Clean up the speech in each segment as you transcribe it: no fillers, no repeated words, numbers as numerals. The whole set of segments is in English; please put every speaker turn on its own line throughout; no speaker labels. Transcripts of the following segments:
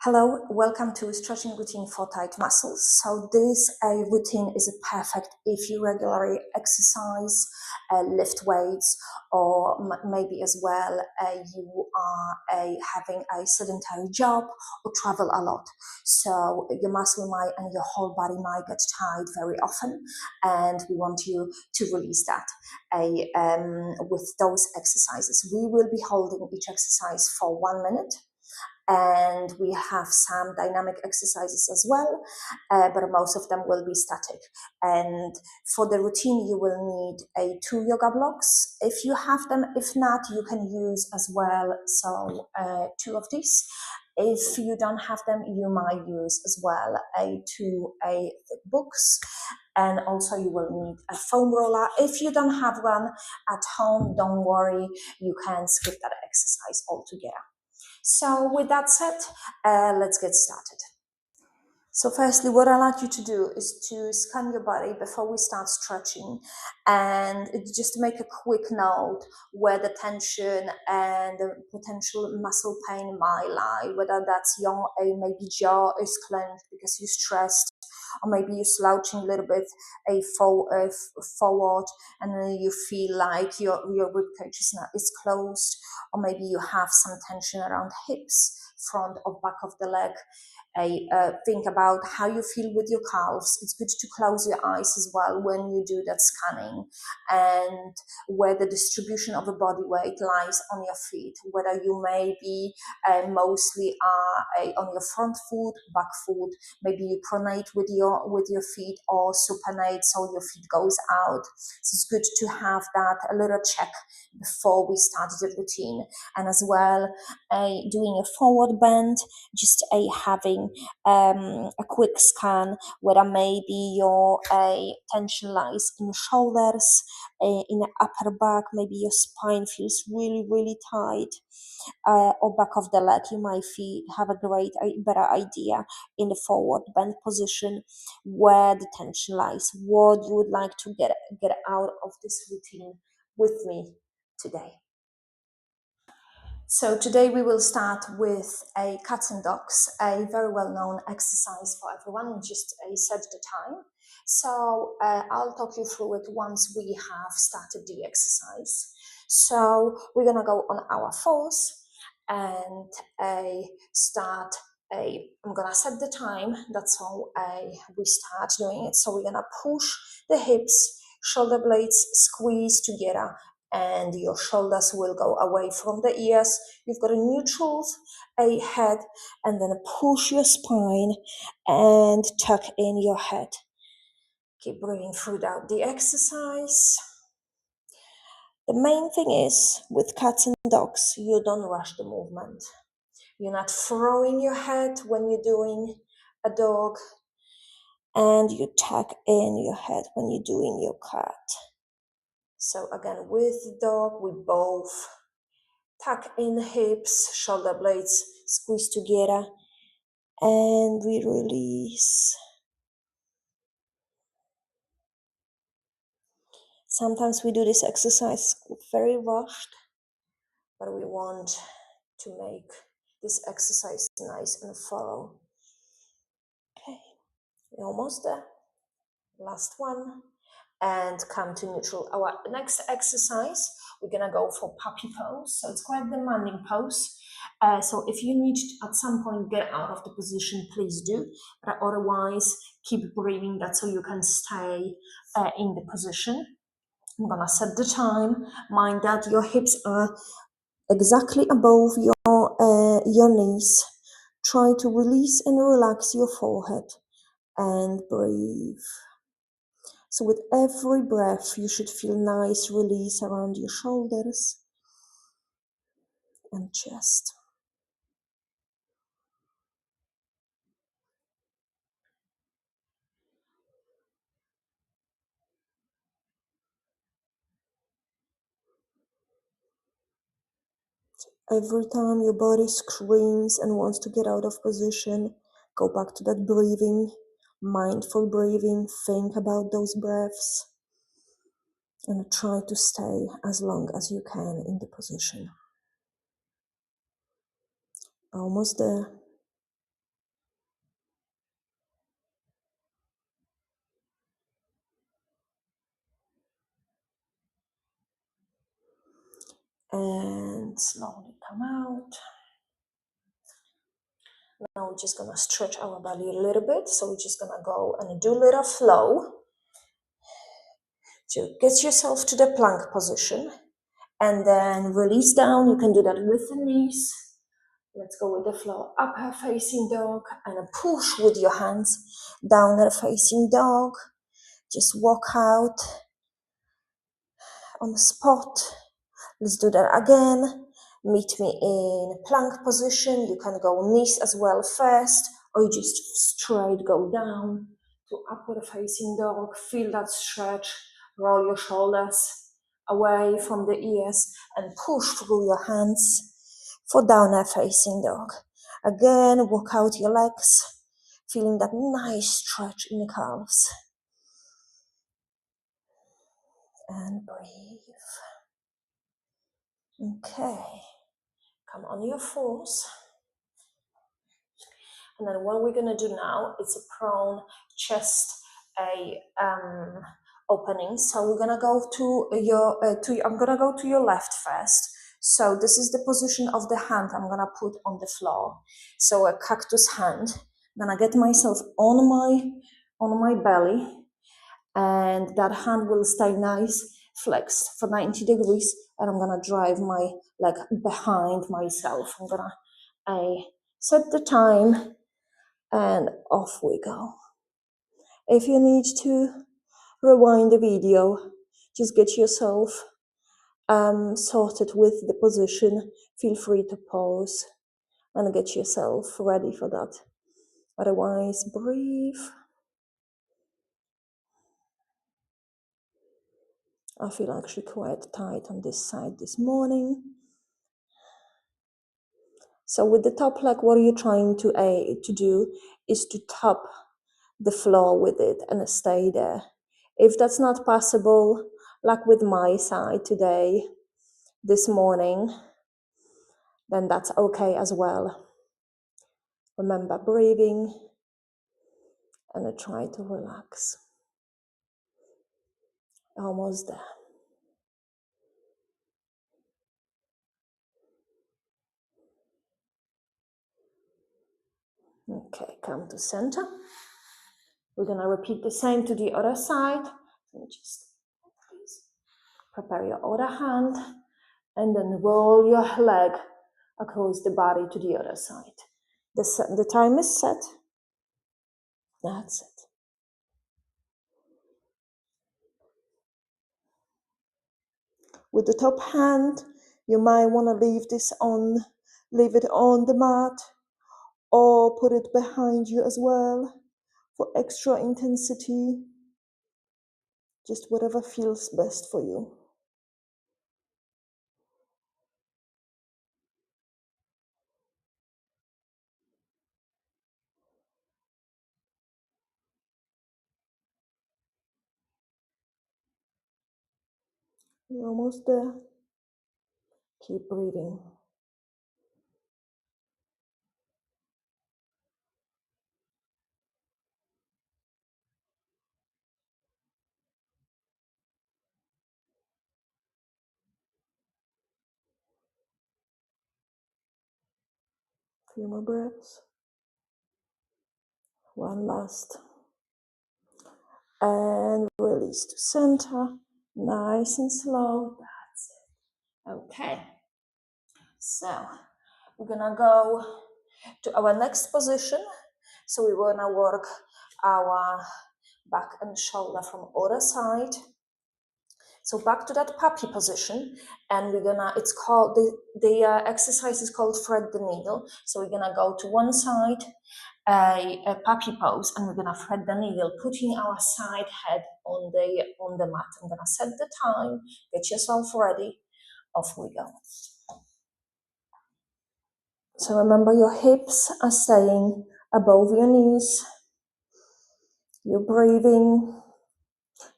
Hello, welcome to stretching routine for tight muscles. So this routine is perfect if you regularly exercise, lift weights, or maybe as well you are having a sedentary job or travel a lot. So your muscle might and your whole body might get tired very often, and we want you to release that. With those exercises, we will be holding each exercise for 1 minute, and we have some dynamic exercises as well, but most of them will be static. And for the routine, you will need two yoga blocks if you have them. If not, you can use as well, so two of these. If you don't have them, you might use as well two thick books, and also you will need a foam roller. If you don't have one at home, don't worry, you can skip that exercise altogether. So with that said, let's get started. So firstly, what I like you to do is to scan your body before we start stretching, and just to make a quick note where the tension and the potential muscle pain might lie, whether that's your maybe jaw is clenched because you're stressed, or maybe you're slouching a little bit forward, and then you feel like your rib cage is closed, or maybe you have some tension around hips, front or back of the leg. Think about how you feel with your calves. It's good to close your eyes as well when you do that scanning, and where the distribution of the body weight lies on your feet, whether you may be mostly on your front foot, back foot, maybe you pronate with your feet or supinate so your feet goes out. So it's good to have that a little check before we start the routine. And as well, doing a forward bend, just having a quick scan whether maybe your tension lies in the shoulders, in the upper back, maybe your spine feels really, really tight, or back of the leg. You might have a better idea in the forward bend position where the tension lies, what you would like to get out of this routine with me today. So today we will start with a cats and dogs, a very well-known exercise for everyone. Just set the time. So I'll talk you through it once we have started the exercise. So we're gonna go on our fours and start. I'm gonna set the time. That's how we start doing it. So we're gonna push the hips, shoulder blades squeeze together, and your shoulders will go away from the ears. You've got a neutral head, and then push your spine and tuck in your head. Keep breathing throughout the exercise. The main thing is with cats and dogs, you don't rush the movement. You're not throwing your head when you're doing a dog, and you tuck in your head when you're doing your cat. So again, with the dog, we both tuck in the hips, shoulder blades squeeze together, and we release. Sometimes we do this exercise very rushed, but we want to make this exercise nice and thorough. Okay, we're almost there. Last one. And come to neutral. Our next exercise, we're gonna go for puppy pose. So it's quite demanding pose. So if you need to, at some point, get out of the position, please do. But otherwise, keep breathing. That's so you can stay in the position. I'm gonna set the time. Mind that your hips are exactly above your knees. Try to release and relax your forehead and breathe. So with every breath, you should feel nice release around your shoulders and chest. Every time your body screams and wants to get out of position, go back to that breathing, mindful breathing, think about those breaths, and try to stay as long as you can in the position. Almost there. and slowly come out. Now we're just gonna stretch our belly a little bit. So we're just gonna go and do a little flow. So get yourself to the plank position and then release down. You can do that with the knees. Let's go with the flow. Upper facing dog and a push with your hands. Downward facing dog. Just walk out on the spot. Let's do that again. Meet me in plank position. You can go knees as well first, or you just straight go down to upward facing dog. Feel that stretch. Roll your shoulders away from the ears and push through your hands for downward facing dog. Again, walk out your legs, feeling that nice stretch in the calves. And breathe. Okay, come on your fours. And then what we're gonna do now, it's a prone chest opening. So we're gonna go to your, I'm gonna go to your left first. So this is the position of the hand I'm gonna put on the floor. So a cactus hand. I'm gonna get myself on my belly, and that hand will stay nice, flexed for 90 degrees, and I'm gonna drive my leg behind myself. I'm gonna set the time, and off we go. If you need to rewind the video, just get yourself sorted with the position. Feel free to pause and get yourself ready for that. Otherwise, breathe. I feel actually quite tight on this side this morning. So with the top leg, what you're trying to do is to top the floor with it and stay there. If that's not possible, like with my side today, this morning, then that's okay as well. Remember breathing and try to relax. Almost there. Okay, come to center. We're gonna repeat the same to the other side. Just please prepare your other hand and then roll your leg across the body to the other side. The time is set. That's it. With the top hand, you might want to leave it on the mat, or put it behind you as well for extra intensity. Just whatever feels best for you. You're almost there. Keep breathing. Few more breaths. One last. And release to center. Nice and slow. That's it. Okay. So we're gonna go to our next position. So we wanna work our back and shoulder from other side. So back to that puppy position, and it's called, the exercise is called thread the needle. So we're gonna go to one side, a puppy pose, and we're gonna thread the needle, putting our side head on the mat. I'm gonna set the time, get yourself ready, off we go. So remember, your hips are staying above your knees. You're breathing.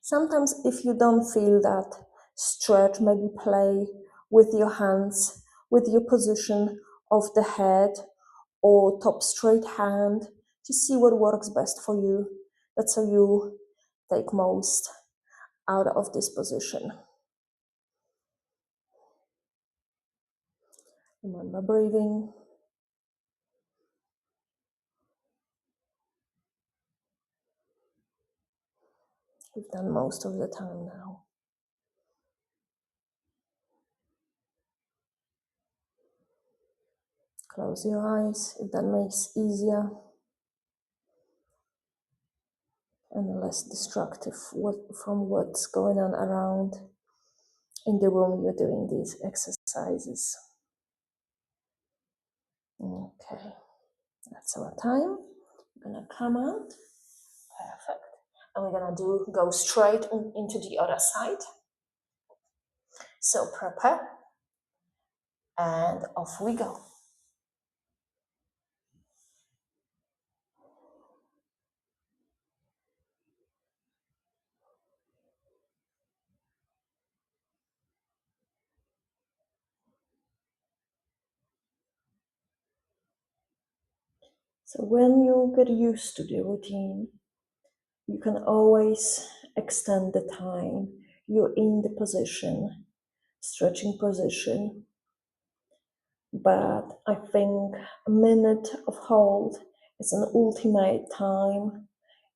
Sometimes if you don't feel that stretch, maybe play with your hands, with your position of the head or top straight hand, to see what works best for you. That's how you take most out of this position. Remember breathing. We've done most of the time now. Close your eyes if that makes easier and less destructive from what's going on around in the room you're doing these exercises. Okay, that's our time. We're gonna come out. Perfect. And we're gonna go straight into the other side. So prepare, and off we go. So when you get used to the routine, you can always extend the time you're in the position, stretching position. But I think a minute of hold is an ultimate time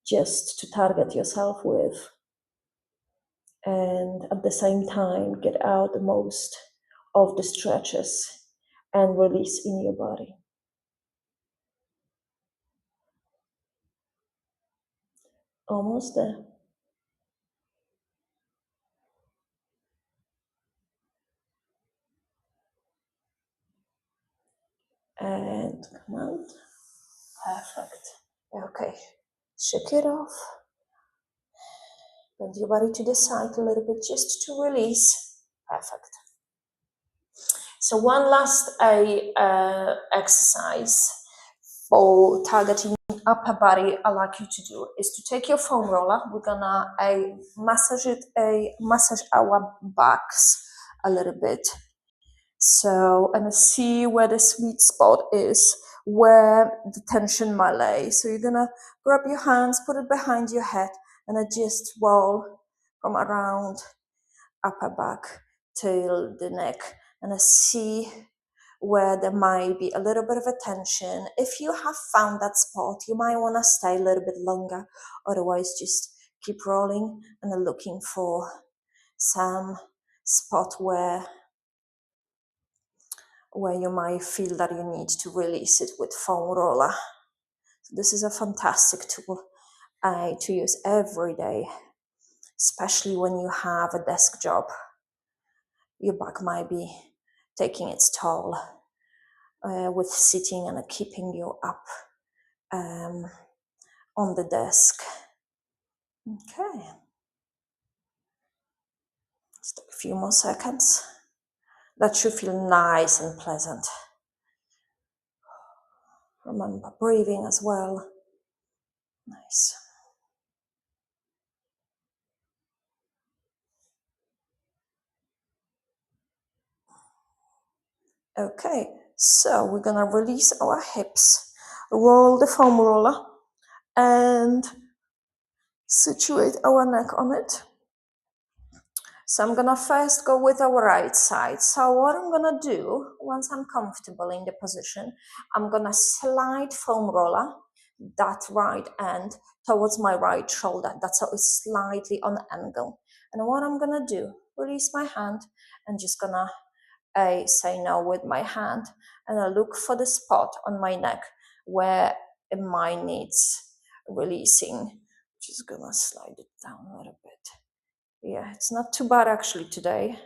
just to target yourself with. And at the same time, get out the most of the stretches and release in your body. Almost there. And come out. Perfect. Okay. Shake it off. Bend your body to the side a little bit just to release. Perfect. So one last exercise for targeting upper body I'd like you to do is to take your foam roller. We're gonna massage our backs a little bit. So, and see where the sweet spot is, where the tension might lay. So you're gonna grab your hands, put it behind your head, and then just roll from around upper back till the neck, and I see where there might be a little bit of a tension. If you have found that spot, you might want to stay a little bit longer. Otherwise, just keep rolling and then looking for some spot where you might feel that you need to release it with foam roller. So this is a fantastic tool to use every day, especially when you have a desk job. Your back might be taking its toll with sitting and keeping you up on the desk. Okay. Let's take a few more seconds. That should feel nice and pleasant. Remember breathing as well. Nice. Okay, so we're gonna release our hips, roll the foam roller, and situate our neck on it. So I'm gonna first go with our right side. So what I'm gonna do, once I'm comfortable in the position, I'm gonna slide foam roller, that right end, towards my right shoulder. That's how it's slightly on angle. And what I'm gonna do, release my hand and just gonna say no with my hand, and I look for the spot on my neck where it might needs releasing. Just gonna slide it down a little bit. Yeah, it's not too bad actually today,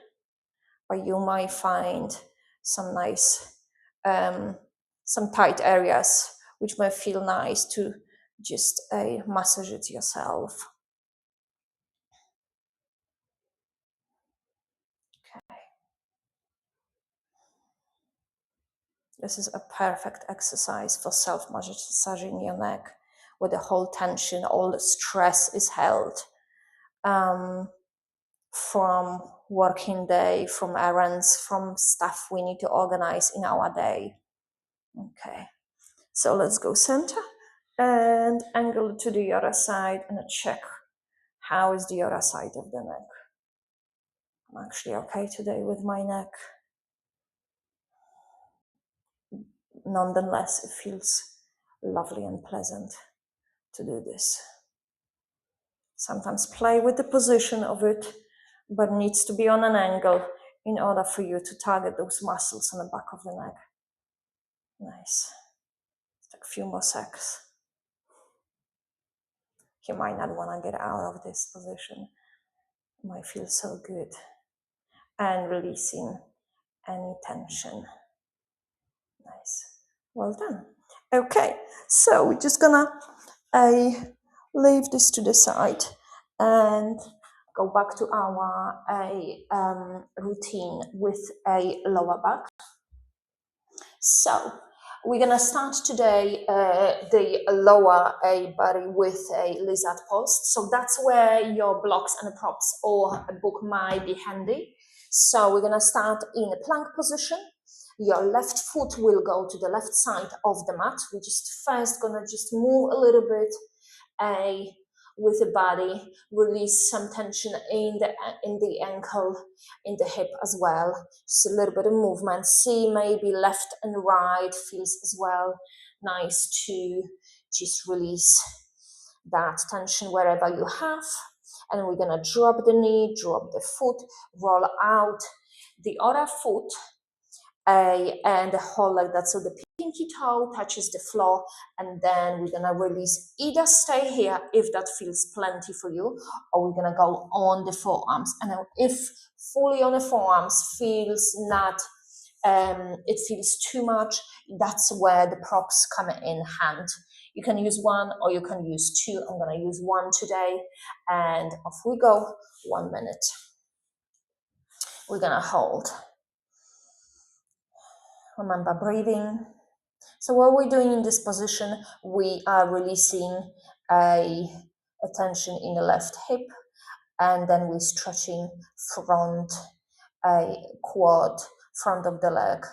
but you might find some nice, some tight areas which might feel nice to just massage it yourself. Okay. This is a perfect exercise for self-massaging your neck, where the whole tension, all the stress is held from working day, from errands, from stuff we need to organize in our day. Okay, so let's go center and angle to the other side and check how is the other side of the neck. I'm actually okay today with my neck. nonetheless, it feels lovely and pleasant to do this. Sometimes play with the position of it, but needs to be on an angle in order for you to target those muscles on the back of the neck. Nice. Take a few more seconds. You might not want to get out of this position. It might feel so good. And releasing any tension. Nice. Well done. Okay, so we're just gonna leave this to the side and go back to our routine with a lower back. So we're gonna start today the lower body with a lizard pose. So that's where your blocks and props or a book might be handy. So we're gonna start in a plank position. Your left foot will go to the left side of the mat. We're just first gonna just move a little bit with the body, release some tension in the ankle, in the hip as well. Just a little bit of movement. See maybe left and right feels as well nice to just release that tension wherever you have. And we're gonna drop the knee, drop the foot, roll out the other foot and the whole like that. So the pinky toe touches the floor, and then we're gonna release. Either stay here if that feels plenty for you, or we're gonna go on the forearms. And if fully on the forearms feels not, it feels too much, that's where the props come in hand. You can use one or you can use two. I'm gonna use one today, and off we go. 1 minute. We're gonna hold. Remember breathing. So what we're doing in this position, we are releasing a tension in the left hip, and then we're stretching front, quad, front of the leg,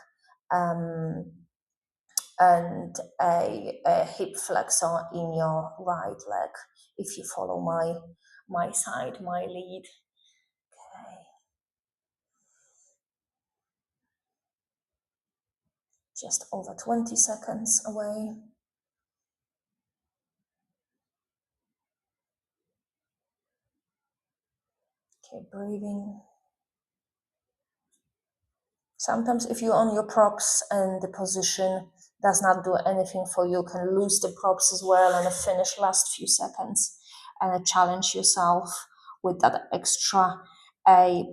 and a hip flexor in your right leg, if you follow my side, my lead. Okay. Just over 20 seconds away. Keep breathing. Sometimes if you're on your props and the position does not do anything for you, you can lose the props as well and finish last few seconds and challenge yourself with that extra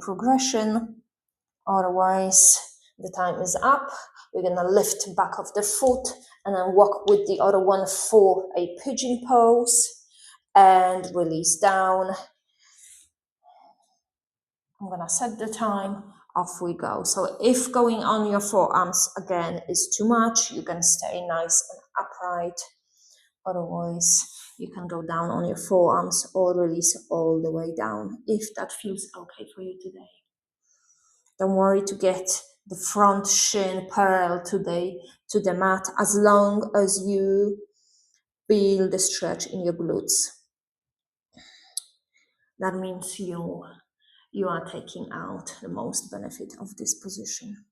progression. Otherwise, the time is up. We're gonna lift back of the foot and then walk with the other one for a pigeon pose and release down. I'm gonna set the time, off we go. So if going on your forearms again is too much, you can stay nice and upright. Otherwise, you can go down on your forearms or release all the way down if that feels okay for you today. Don't worry to get the front shin parallel to the mat as long as you feel the stretch in your glutes. That means you are taking out the most benefit of this position.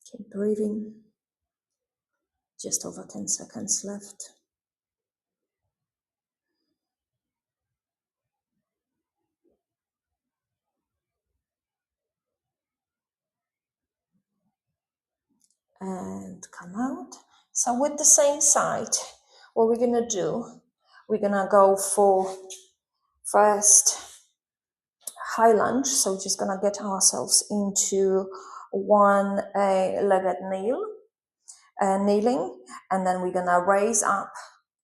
Keep breathing. Just over 10 seconds left. And come out. So with the same side, what we're gonna do, we're gonna go for first high lunge. So we're just gonna get ourselves into one legged kneeling, and then we're gonna raise up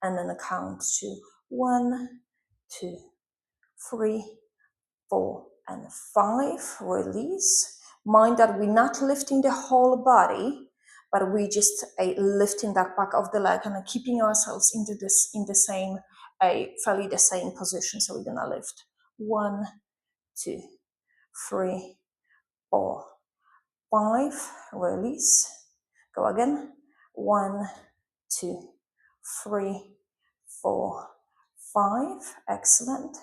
and then count to 1, 2, 3, 4, and 5. Release. Mind that we're not lifting the whole body, but we just lifting that back of the leg and keeping ourselves in the same, fairly the same position. So we're gonna lift 1, 2, 3, 4, 5. Release. Go again. 1, 2, 3, 4, 5, excellent.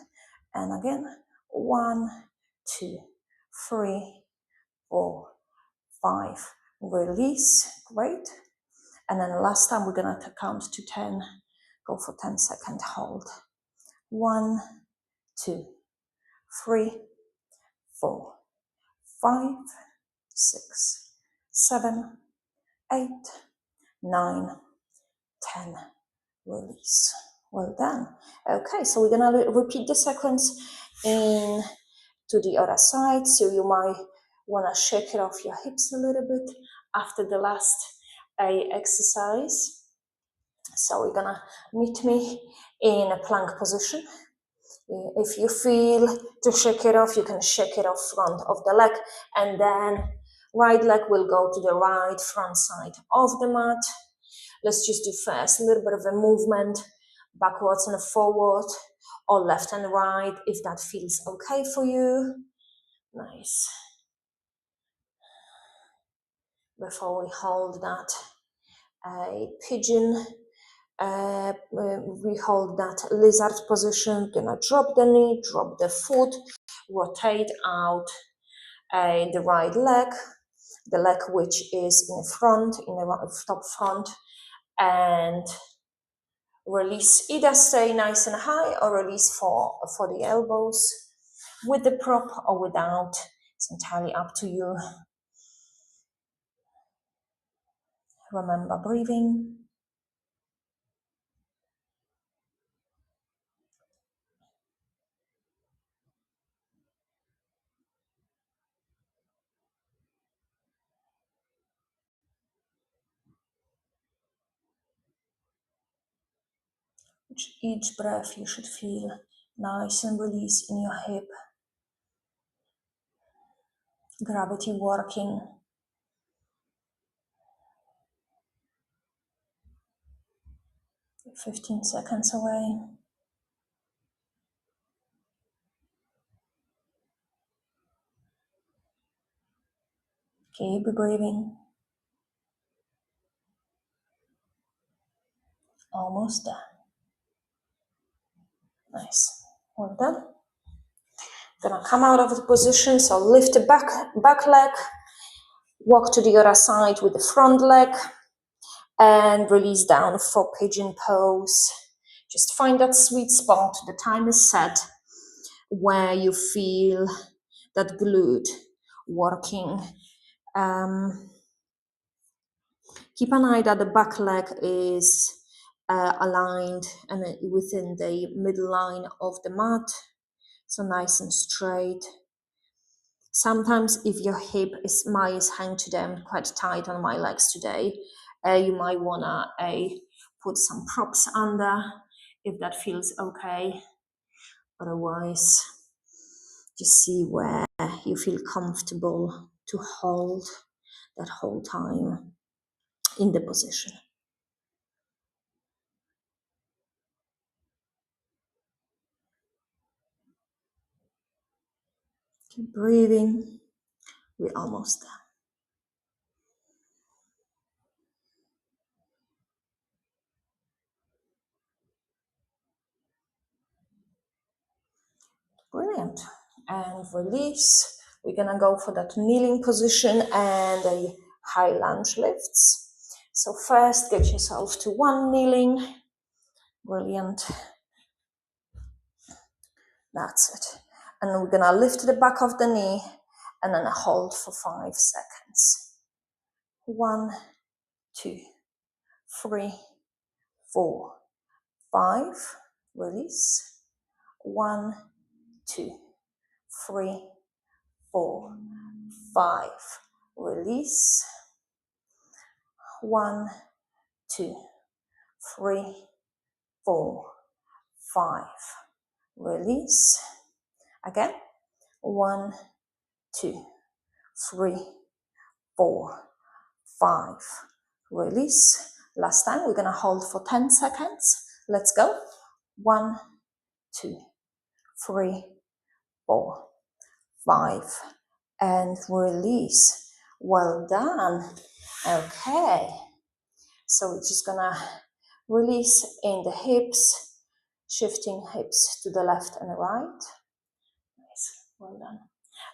And again, 1, 2, 3, 4, 5, release, great. And then last time we're gonna count to 10, go for 10-second hold. 1, 2, 3, 4, 5, 6, 7, 8, 9, 10, release. Well done. Okay, so we're gonna repeat the sequence in to the other side. So you might wanna shake it off your hips a little bit after the last exercise. So we're gonna meet me in a plank position. If you feel to shake it off, you can shake it off front of the leg, and then right leg will go to the right front side of the mat. Let's just do first a little bit of a movement backwards and forward, or left and right, if that feels okay for you. Nice. Before we hold that pigeon, we hold that lizard position. Gonna drop the knee, drop the foot, rotate out the right leg, the leg which is in front, in the top front, and release. Either stay nice and high or release for the elbows with the prop or without. It's entirely up to you. Remember breathing. Each breath you should feel nice and release in your hip. Gravity working. You're 15 seconds away. Keep breathing. Almost done. Nice. Well done. Gonna come out of the position, so lift the back leg, walk to the other side with the front leg, and release down for pigeon pose. Just find that sweet spot. The time is set where you feel that glute working. Keep an eye that the back leg is aligned and within the midline of the mat, so nice and straight. Sometimes if your hip is hang today, I'm quite tight on my legs today, you might wanna put some props under if that feels okay. Otherwise, just see where you feel comfortable to hold that whole time in the position. Keep breathing. We're almost done. Brilliant. And release. We're gonna go for that kneeling position and a high lunge lifts. So first, get yourself to one kneeling. Brilliant. That's it. And we're gonna lift the back of the knee and then hold for 5 seconds. 1, 2, 3, 4, 5. Release. 1, 2, 3, 4, 5. Release. 1, 2, 3, 4, 5. Release. Again. 1, 2, 3, 4, 5. Release. Last time, we're gonna hold for 10 seconds. Let's go. 1, 2, 3, 4, 5, and release. Well done. Okay. So we're just gonna release in the hips, shifting hips to the left and right. Nice, well done.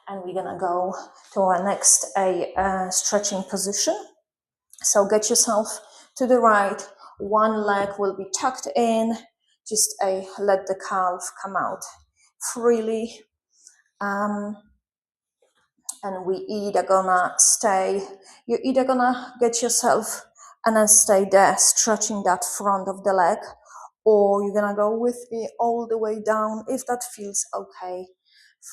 And we're gonna go to our next stretching position. So get yourself to the right. One leg will be tucked in. Just let the calf come out freely. And you're either gonna get yourself and then stay there, stretching that front of the leg, or you're gonna go with me all the way down if that feels okay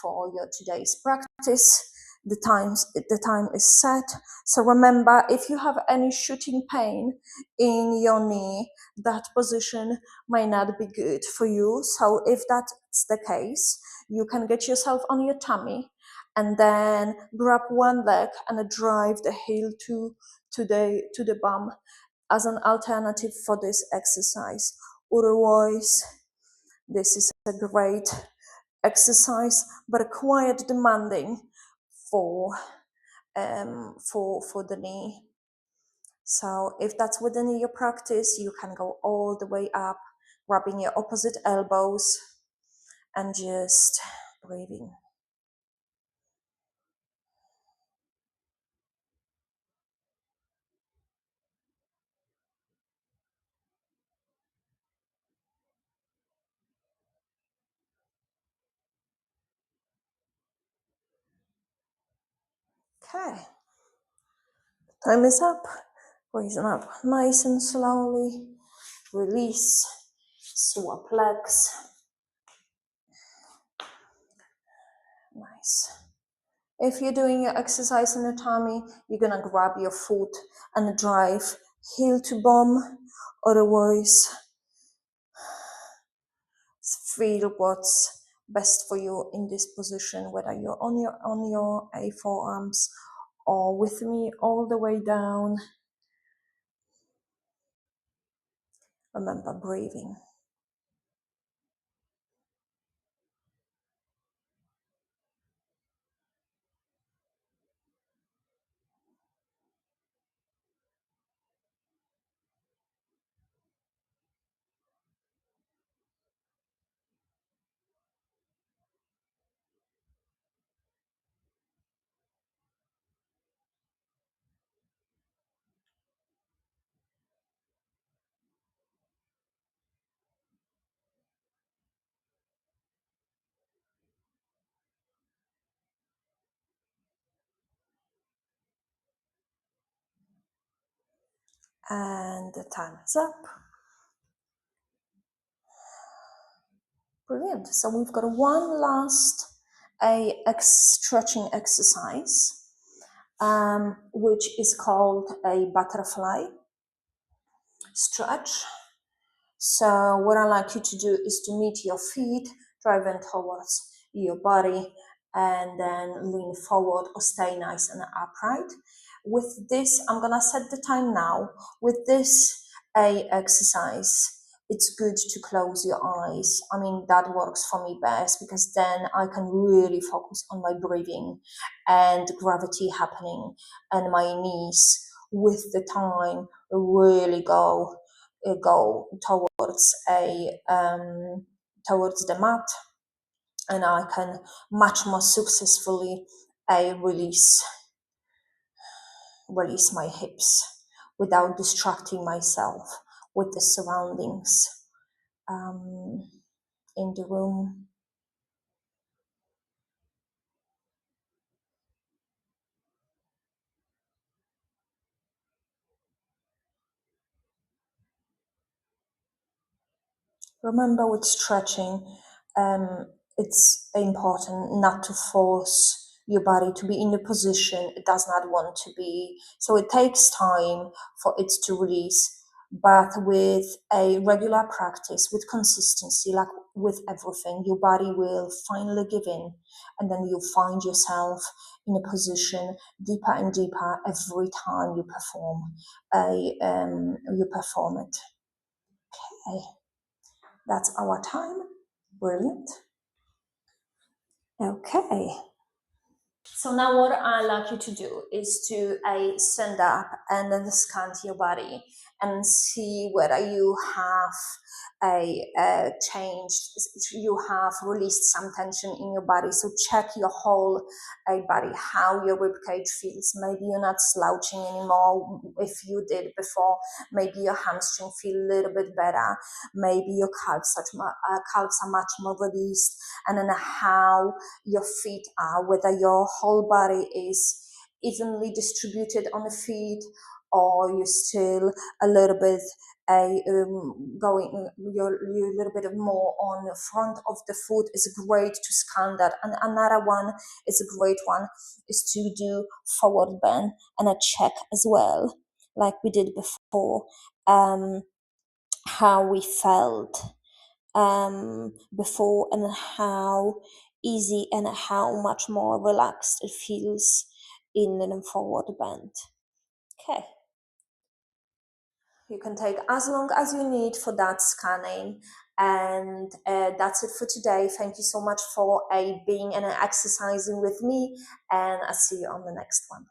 for your today's practice. The time is set. So remember, if you have any shooting pain in your knee, that position may not be good for you. So if that's the case, you can get yourself on your tummy and then grab one leg and drive the heel to the bum as an alternative for this exercise. Otherwise, this is a great exercise, but quite demanding for the knee. So if that's within your practice, you can go all the way up, rubbing your opposite elbows and just breathing. Okay, time is up. Raising up nice and slowly. Release, swap legs. Nice. If you're doing your exercise in your tummy, you're gonna grab your foot and drive heel to bum. Otherwise, feel what's best for you in this position, whether you're on your forearms or with me all the way down. Remember breathing. And the time is up. Brilliant. So we've got one last stretching exercise, which is called a butterfly stretch. So what I like you to do is to meet your feet, driving towards your body, and then lean forward or stay nice and upright. With this, I'm gonna set the time now. With this exercise, it's good to close your eyes. I mean, that works for me best because then I can really focus on my breathing and gravity happening, and my knees with the time really go towards towards the mat, and I can much more successfully release my hips without distracting myself with the surroundings in the room. Remember with stretching, it's important not to force your body to be in a position it does not want to be. So it takes time for it to release. But with a regular practice, with consistency, like with everything, your body will finally give in, and then you'll find yourself in a position deeper and deeper every time you perform it. Okay. That's our time. Brilliant. Okay. So now what I like you to do is to stand up and then scan your body and see whether you have a changed, you have released some tension in your body. So check your whole body, how your rib cage feels. Maybe you're not slouching anymore if you did before. Maybe your hamstring feel a little bit better. Maybe your calves are much more released. And then how your feet are, whether your whole body is evenly distributed on the feet, or you're still a little bit going, you're a little bit more on the front of the foot. Is great to scan that. And another one is a great one is to do forward bend and a check as well, like we did before, how we felt before, and how easy and how much more relaxed it feels in the forward bend. Okay. You can take as long as you need for that scanning. And that's it for today. Thank you so much for being and exercising with me. And I'll see you on the next one.